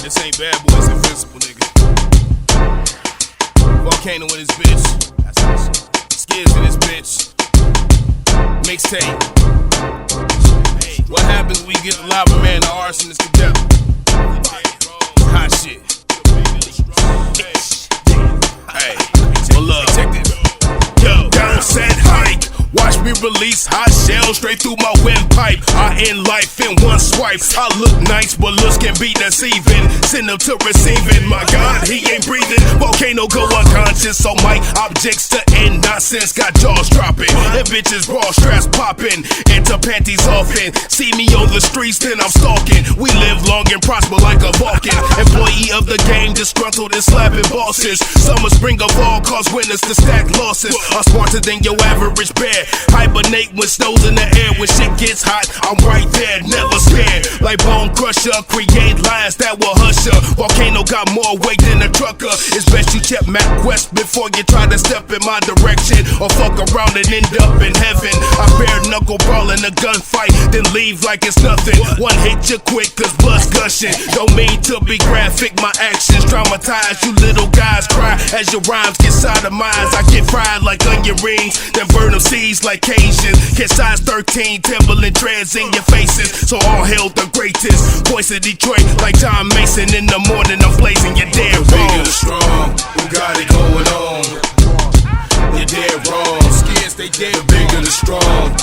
This ain't Bad Boys Invincible, nigga. Volcano in this bitch. Skids in this bitch. Mixtape. What happens when we get the lava man and the arsonist together? Hot shit. Hey, well look, check this. Yo, down set hike. Watch me release hot shells straight through my windpipe. I end life in one swipe. I look nice, but looks can be deceiving. Send them to receiving. My God, he ain't breathing. Volcano go unconscious. So my objects to end nonsense. Got jaws dropping. And bitches raw straps popping. Into panties often. See me on the streets, then I'm stalking. We live long and prosper like a Vulcan. Employee of the game, disgruntled and slapping bosses. Summer, spring, or fall cause winners to stack losses. I'm smarter than your average bear. Hibernate when snow's in the air. When shit gets hot, I'm right there, never scared. Like Bone Crusher, create lines that will hush her. Volcano got more weight than a trucker. It's best you check MapQuest before you try to step in my direction, or fuck around and end up in heaven. I bare knuckle brawl in a gunfight, then leave like it's nothing. One hit you quick cause blood's gushing. Don't mean to be graphic, my actions traumatize. You little guys cry as your rhymes get sodomized. I get fried like onion rings, then burn them seeds like Cajun. Get size 13, Timberland treads in your faces. So all hail the greatest. Voice of Detroit like John Mason. In the morning I'm blazing, you're dead wrong. Big and strong, we got it going on. You're dead wrong. Skids, they dead Big and strong,